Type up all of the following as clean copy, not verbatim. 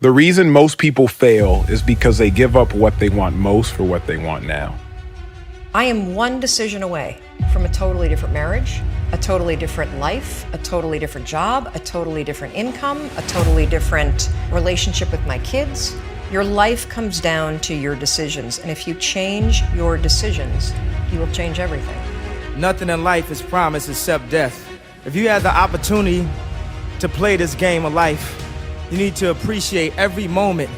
The reason most people fail is because they give up what they want most for what they want now. I am one decision away from a totally different marriage, a totally different life, a totally different job, a totally different income, a totally different relationship with my kids. Your life comes down to your decisions, and if you change your decisions, you will change everything. Nothing in life is promised except death. If you had the opportunity to play this game of life, you need to appreciate every moment.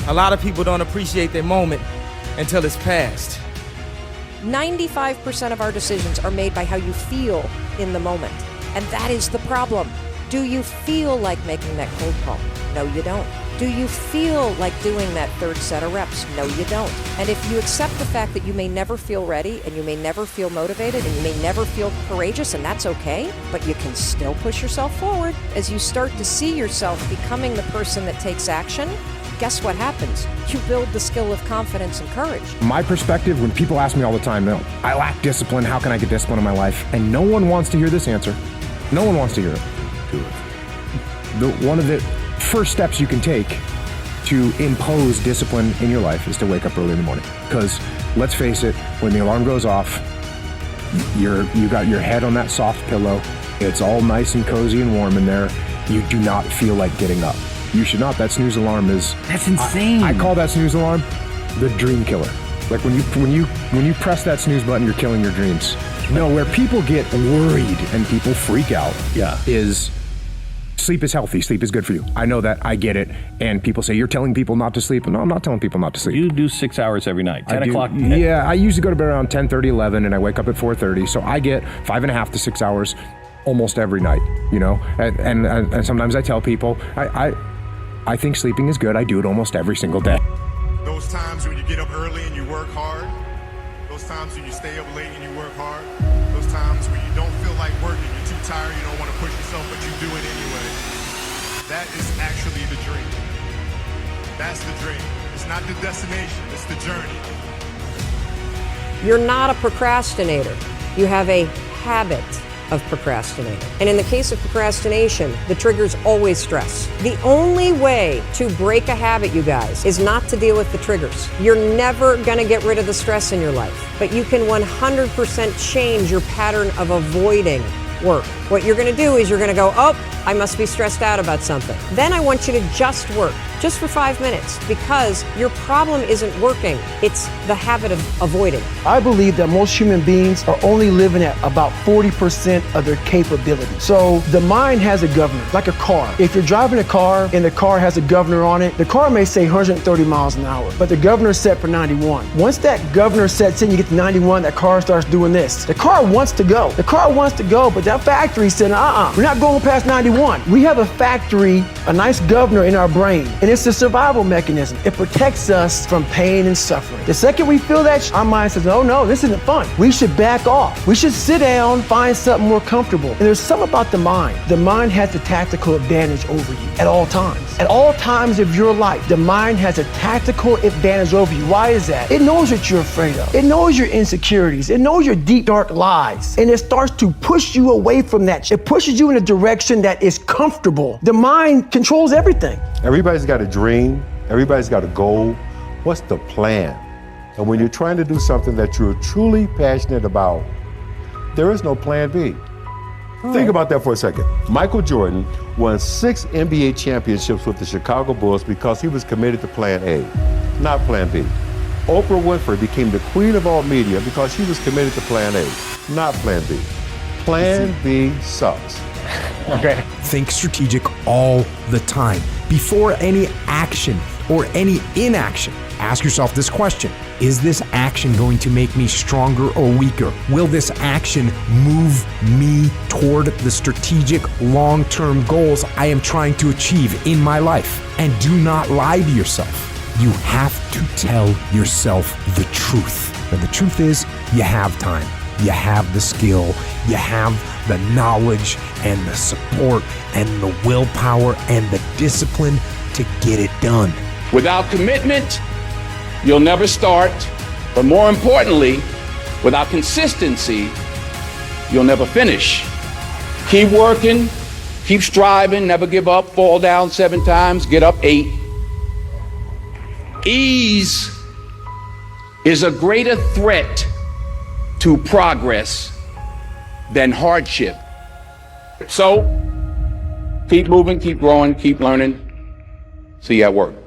A lot of people don't appreciate their moment until it's past. 95% of our decisions are made by how you feel in the moment. And that is the problem. Do you feel like making that cold call? No, you don't. Do you feel like doing that third set of reps? No, you don't. And if you accept the fact that you may never feel ready and you may never feel motivated and you may never feel courageous, and that's okay, but you can still push yourself forward as you start to see yourself becoming the person that takes action, guess what happens? You build the skill of confidence and courage. My perspective, when people ask me all the time, no, I lack discipline, how can I get discipline in my life? And no one wants to hear this answer. No one wants to hear it. One of the first steps you can take to impose discipline in your life is to wake up early in the morning. Because let's face it, when the alarm goes off, you got your head on that soft pillow. It's all nice and cozy and warm in there. You do not feel like getting up. You should not. That snooze alarm is... That's insane. I call that snooze alarm the dream killer. Like when you press that snooze button, you're killing your dreams. No, where people get worried and people freak out is sleep is healthy. Sleep is good for you. I know that. I get it. And people say, you're telling people not to sleep. No, I'm not telling people not to sleep. You do 6 hours every night, 10 o'clock. Yeah, I usually go to bed around 10:30, 11, and I wake up at 4:30. So I get 5.5 to 6 hours almost every night, you know? And sometimes I tell people, I think sleeping is good. I do it almost every single day. Those times when you get up early and you work hard, those times when you stay up late and you work hard, those times when you don't feel like working, you're too tired, you don't want to push yourself, but you do it anyway. That is actually the dream. That's the dream. It's not the destination, it's the journey. You're not a procrastinator. You have a habit of procrastinating. And in the case of procrastination, the trigger's always stress. The only way to break a habit, you guys, is not to deal with the triggers. You're never gonna get rid of the stress in your life, but you can 100% change your pattern of avoiding work. What you're gonna do is you're gonna go, oh, I must be stressed out about something. Then I want you to just work, just for 5 minutes, because your problem isn't working. It's the habit of avoiding. I believe that most human beings are only living at about 40% of their capability. So the mind has a governor, like a car. If you're driving a car and the car has a governor on it, the car may say 130 miles an hour, but the governor's set for 91. Once that governor sets in, you get to 91, that car starts doing this. The car wants to go. The car wants to go, but that factory said, we're not going past 91. We have a factory, a nice governor in our brain, and it's a survival mechanism. It protects us from pain and suffering. The second we feel that, our mind says, oh no, this isn't fun. We should back off. We should sit down, find something more comfortable. And there's something about the mind. The mind has the tactical advantage over you at all times. At all times of your life, the mind has a tactical advantage over you. Why is that? It knows what you're afraid of. It knows your insecurities. It knows your deep, dark lies. And it starts to push you away from that. It pushes you in a direction that is comfortable. The mind controls everything. Everybody's got a dream. Everybody's got a goal. What's the plan? And when you're trying to do something that you're truly passionate about, there is no plan B. Think about that for a second. Michael Jordan won 6 NBA championships with the Chicago Bulls because he was committed to plan A, not plan B. Oprah Winfrey became the queen of all media because she was committed to plan A, not plan B. Plan B sucks. Okay. Think strategic all the time. Before any action or any inaction, ask yourself this question. Is this action going to make me stronger or weaker? Will this action move me toward the strategic long-term goals I am trying to achieve in my life? And do not lie to yourself. You have to tell yourself the truth. And the truth is, you have time. You have the skill, you have the knowledge and the support and the willpower and the discipline to get it done. Without commitment, you'll never start. But more importantly, without consistency, you'll never finish. Keep working, keep striving, never give up, fall down 7 times, get up 8. Ease is a greater threat to progress than hardship. So, keep moving, keep growing, keep learning. See you at work.